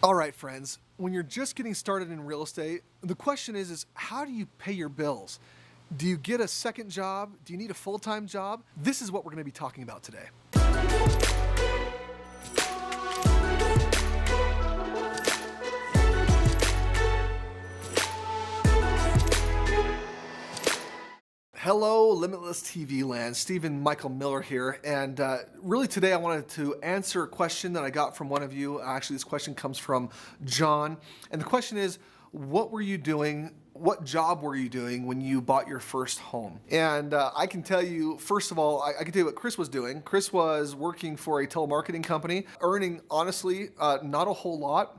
All right, friends, when you're just getting started in real estate, the question is how do you pay your bills? Do you get a second job? Do you need a full-time job? This is what we're going to be talking about today. Hello, Limitless TV land. Stephen Michael Miller here. And really today I wanted to answer a question that I got from one of you. Actually, this question comes from John. And the question is, what were you doing? What job were you doing when you bought your first home? And I can tell you, first of all, I can tell you what Kris was doing. Kris was working for a telemarketing company, earning, honestly, not a whole lot.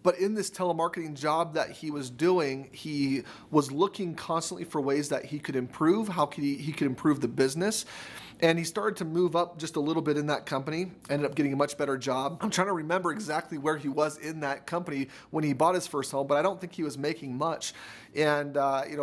But in this telemarketing job that he was doing, he was looking constantly for ways that he could improve, how could he could improve the business. And he started to move up just a little bit in that company, ended up getting a much better job. I'm trying to remember exactly where he was in that company when he bought his first home, but I don't think he was making much. And,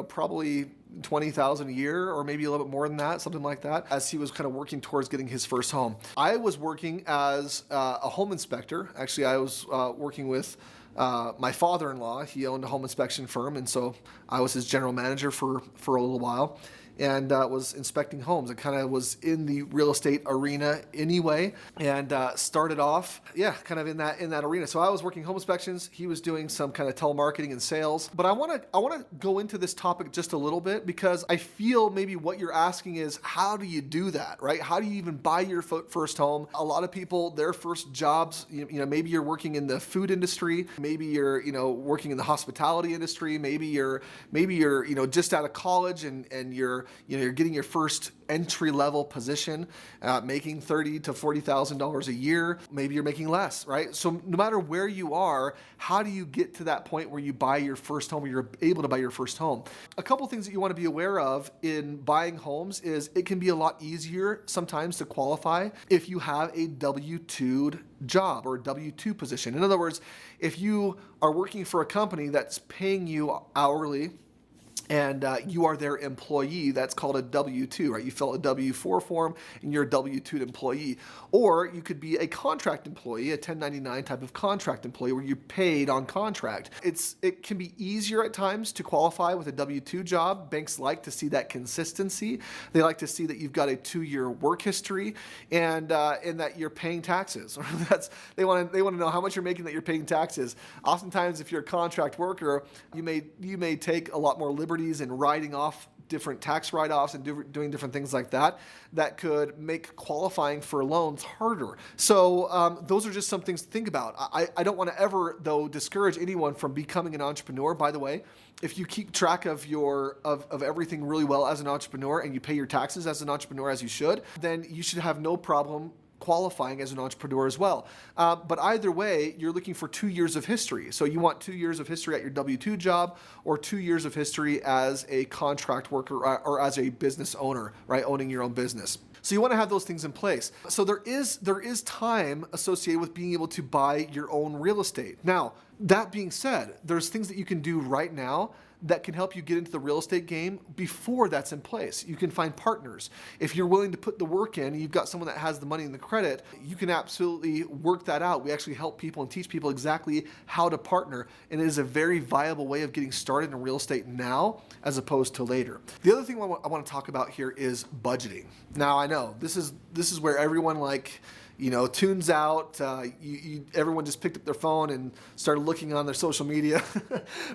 probably 20,000 a year or maybe a little bit more than that, something like that, as he was kind of working towards getting his first home. I was working as a home inspector. Actually, I was working with my father-in-law. He owned a home inspection firm, and so I was his general manager for a little while, and was inspecting homes. I kind of was in the real estate arena anyway, and started off, kind of in that arena. So I was working home inspections. He was doing some kind of telemarketing and sales. But I want to go into this topic just a little bit because I feel maybe what you're asking is, how do you do that, right? How do you even buy your first home? A lot of people, their first jobs, maybe you're working in the food industry, maybe you're working in the hospitality industry, maybe you're just out of college and you're getting your first entry-level position, making $30,000 to $40,000 a year. Maybe you're making less, right? So no matter where you are, how do you get to that point where you buy your first home, or you're able to buy your first home? A couple things that you want to be aware of in buying homes is it can be a lot easier sometimes to qualify if you have a W-2'd job or a W-2 position. In other words, if you are working for a company that's paying you hourly, and you are their employee, that's called a W-2, right? You fill a W-4 form and you're a W-2 employee. Or you could be a contract employee, a 1099 type of contract employee where you're paid on contract. It can be easier at times to qualify with a W-2 job. Banks like to see that consistency. They like to see that you've got a 2-year work history and that you're paying taxes. They want to know how much you're making, that you're paying taxes. Oftentimes, if you're a contract worker, you may take a lot more liberties and writing off different tax write-offs and doing different things like that could make qualifying for loans harder. So those are just some things to think about. I don't want to ever, though, discourage anyone from becoming an entrepreneur. By the way, if you keep track of of everything really well as an entrepreneur and you pay your taxes as an entrepreneur as you should, then you should have no problem qualifying as an entrepreneur as well. But either way, you're looking for 2 years of history. So you want 2 years of history at your W-2 job, or 2 years of history as a contract worker or as a business owner, right? Owning your own business. So you want to have those things in place. So there is time associated with being able to buy your own real estate. Now, that being said, there's things that you can do right now that can help you get into the real estate game before that's in place. You can find partners. If you're willing to put the work in and you've got someone that has the money and the credit, you can absolutely work that out. We actually help people and teach people exactly how to partner, and it is a very viable way of getting started in real estate now as opposed to later. The other thing I want to talk about here is budgeting. Now, I know this is where everyone tunes out. Everyone just picked up their phone and started looking on their social media,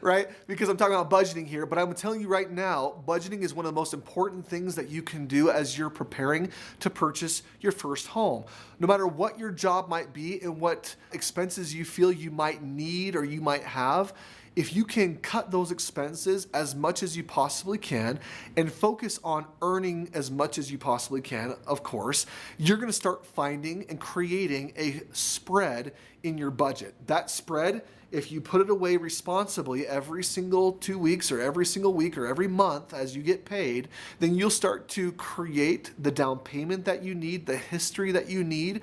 right? Because I'm talking about budgeting here, but I'm telling you right now, budgeting is one of the most important things that you can do as you're preparing to purchase your first home. No matter what your job might be and what expenses you feel you might need or you might have, if you can cut those expenses as much as you possibly can and focus on earning as much as you possibly can, of course, you're going to start finding and creating a spread in your budget. That spread, if you put it away responsibly every single 2 weeks or every single week or every month as you get paid, then you'll start to create the down payment that you need, the history that you need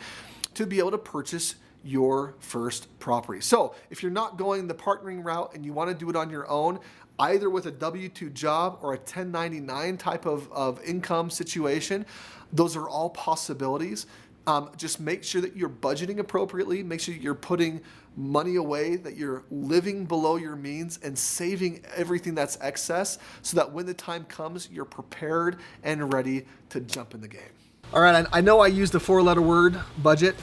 to be able to purchase your first property. So if you're not going the partnering route and you want to do it on your own, either with a W-2 job or a 1099 type of income situation, those are all possibilities. Just make sure that you're budgeting appropriately. Make sure you're putting money away, that you're living below your means and saving everything that's excess so that when the time comes, you're prepared and ready to jump in the game. All right, I know I used a 4-letter word, budget,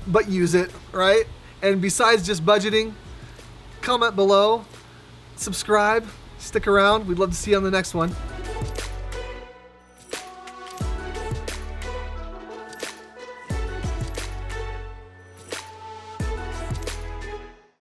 but use it, right? And besides just budgeting, comment below, subscribe, stick around. We'd love to see you on the next one.